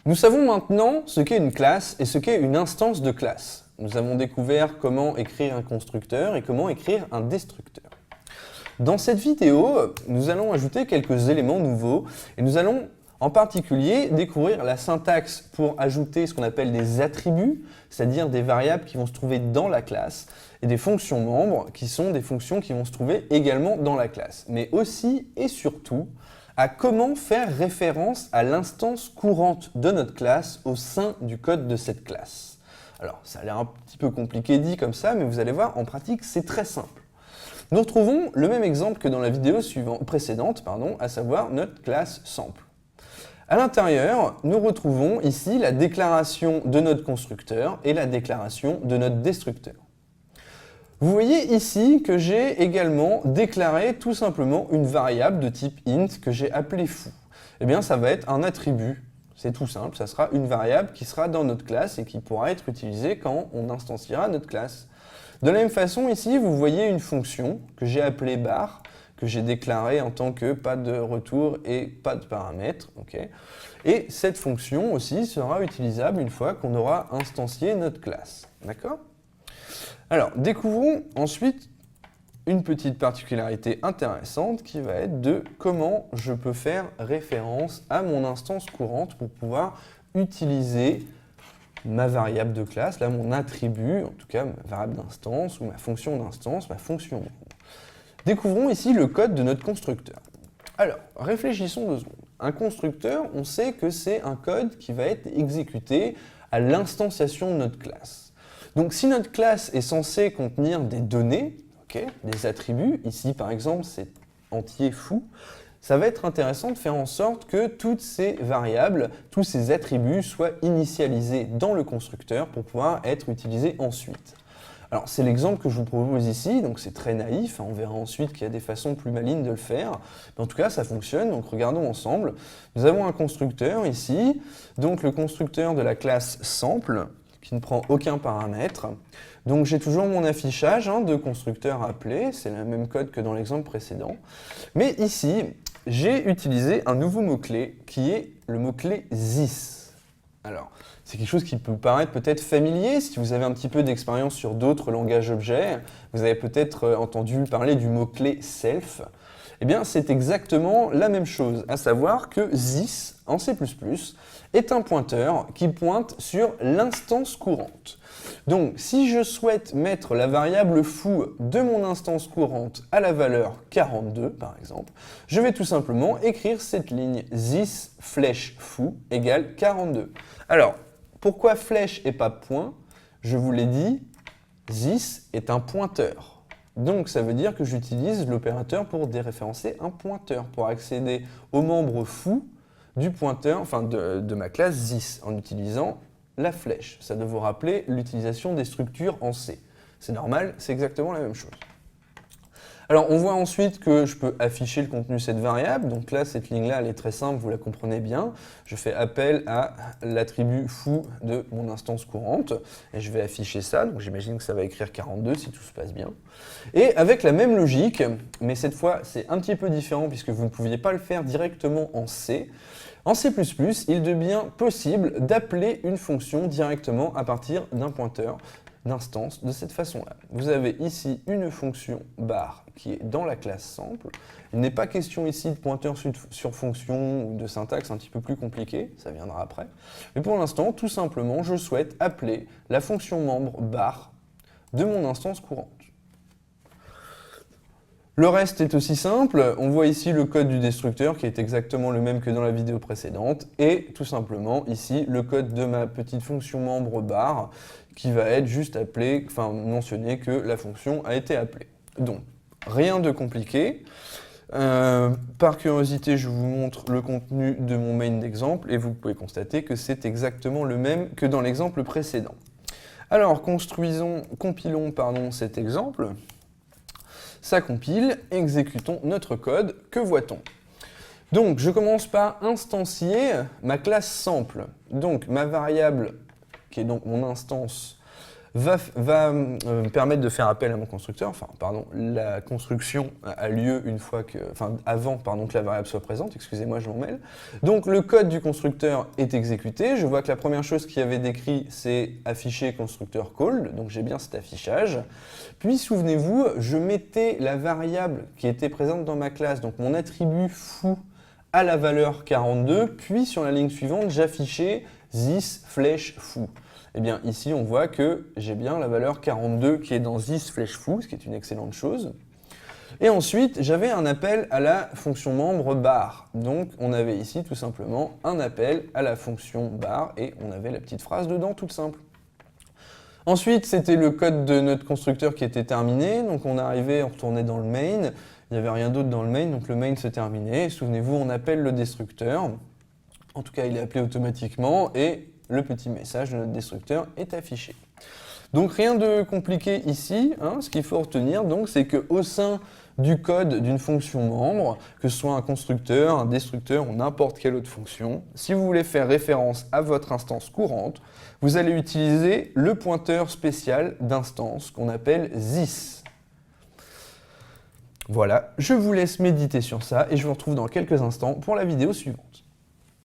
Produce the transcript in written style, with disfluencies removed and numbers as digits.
Nous savons maintenant ce qu'est une classe et ce qu'est une instance de classe. Nous avons découvert comment écrire un constructeur et comment écrire un destructeur. Dans cette vidéo, nous allons ajouter quelques éléments nouveaux et nous allons en particulier découvrir la syntaxe pour ajouter ce qu'on appelle des attributs, c'est-à-dire des variables qui vont se trouver dans la classe, et des fonctions membres qui sont des fonctions qui vont se trouver également dans la classe. Mais aussi et surtout à comment faire référence à l'instance courante de notre classe au sein du code de cette classe. Alors, ça a l'air un petit peu compliqué dit comme ça, mais vous allez voir, en pratique, c'est très simple. Nous retrouvons le même exemple que dans la vidéo précédente, à savoir notre classe sample. À l'intérieur, nous retrouvons ici la déclaration de notre constructeur et la déclaration de notre destructeur. Vous voyez ici que j'ai également déclaré tout simplement une variable de type int que j'ai appelée foo. Eh bien, ça va être un attribut. C'est tout simple, ça sera une variable qui sera dans notre classe et qui pourra être utilisée quand on instanciera notre classe. De la même façon, ici, vous voyez une fonction que j'ai appelée bar, que j'ai déclarée en tant que pas de retour et pas de paramètres. Okay. Et cette fonction aussi sera utilisable une fois qu'on aura instancié notre classe. D'accord ? Alors, découvrons ensuite une petite particularité intéressante qui va être de comment je peux faire référence à mon instance courante pour pouvoir utiliser ma variable de classe, là mon attribut, en tout cas ma variable d'instance ou ma fonction d'instance, ma fonction membre. Découvrons ici le code de notre constructeur. Alors, réfléchissons 2 secondes. Un constructeur, on sait que c'est un code qui va être exécuté à l'instanciation de notre classe. Donc si notre classe est censée contenir des données, des attributs, ici par exemple c'est entier foo, ça va être intéressant de faire en sorte que toutes ces variables, tous ces attributs soient initialisés dans le constructeur pour pouvoir être utilisés ensuite. Alors c'est l'exemple que je vous propose ici, donc c'est très naïf, on verra ensuite qu'il y a des façons plus malignes de le faire, mais en tout cas ça fonctionne, donc regardons ensemble. Nous avons un constructeur ici, donc le constructeur de la classe sample, qui ne prend aucun paramètre. Donc j'ai toujours mon affichage de constructeur appelé, c'est le même code que dans l'exemple précédent. Mais ici, j'ai utilisé un nouveau mot-clé qui est le mot-clé this. Alors, c'est quelque chose qui peut paraître peut-être familier si vous avez un petit peu d'expérience sur d'autres langages objets. Vous avez peut-être entendu parler du mot-clé self. Eh bien, c'est exactement la même chose, à savoir que this, en C++, est un pointeur qui pointe sur l'instance courante. Donc, si je souhaite mettre la variable foo de mon instance courante à la valeur 42, par exemple, je vais tout simplement écrire cette ligne this flèche foo égale 42. Alors, pourquoi flèche et pas point? Je vous l'ai dit, this est un pointeur. Donc ça veut dire que j'utilise l'opérateur pour déréférencer un pointeur, pour accéder au membre foo du pointeur, enfin de ma classe this, en utilisant la flèche. Ça doit vous rappeler l'utilisation des structures en C. C'est normal, c'est exactement la même chose. Alors on voit ensuite que je peux afficher le contenu de cette variable, donc là cette ligne-là elle est très simple, vous la comprenez bien. Je fais appel à l'attribut foo de mon instance courante et je vais afficher ça, donc j'imagine que ça va écrire 42 si tout se passe bien. Et avec la même logique, mais cette fois c'est un petit peu différent puisque vous ne pouviez pas le faire directement en C. En C++, il devient possible d'appeler une fonction directement à partir d'un pointeur d'instance de cette façon-là. Vous avez ici une fonction bar qui est dans la classe sample. Il n'est pas question ici de pointeur sur fonction ou de syntaxe un petit peu plus compliquée, ça viendra après. Mais pour l'instant, tout simplement, je souhaite appeler la fonction membre bar de mon instance courante. Le reste est aussi simple, on voit ici le code du destructeur qui est exactement le même que dans la vidéo précédente et tout simplement ici le code de ma petite fonction membre bar qui va être juste appelé, enfin mentionner que la fonction a été appelée. Donc rien de compliqué. Par curiosité, je vous montre le contenu de mon main d'exemple et vous pouvez constater que c'est exactement le même que dans l'exemple précédent. Alors compilons cet exemple. Ça compile, exécutons notre code, que voit-on? Donc je commence par instancier ma classe sample. Donc ma variable, qui est donc mon instance, va me permettre de faire appel à mon constructeur. Enfin, pardon, la construction a lieu une fois que, enfin, avant, pardon, que la variable soit présente. Excusez-moi, je m'en mêle. Donc, le code du constructeur est exécuté. Je vois que la première chose qu'il y avait décrit, c'est afficher constructeur called. Donc, j'ai bien cet affichage. Puis, souvenez-vous, je mettais la variable qui était présente dans ma classe, donc mon attribut foo, à la valeur 42. Puis, sur la ligne suivante, j'affichais this flèche foo. Eh bien, ici, on voit que j'ai bien la valeur 42 qui est dans this flèche foo, ce qui est une excellente chose. Et ensuite, j'avais un appel à la fonction membre bar. Donc, on avait ici tout simplement un appel à la fonction bar et on avait la petite phrase dedans, toute simple. Ensuite, c'était le code de notre constructeur qui était terminé. Donc, on arrivait, on retournait dans le main. Il n'y avait rien d'autre dans le main, donc le main se terminait. Souvenez-vous, on appelle le destructeur. En tout cas, il est appelé automatiquement et le petit message de notre destructeur est affiché. Donc rien de compliqué ici, hein. Ce qu'il faut retenir, donc, c'est qu'au sein du code d'une fonction membre, que ce soit un constructeur, un destructeur ou n'importe quelle autre fonction, si vous voulez faire référence à votre instance courante, vous allez utiliser le pointeur spécial d'instance qu'on appelle this. Voilà, je vous laisse méditer sur ça et je vous retrouve dans quelques instants pour la vidéo suivante.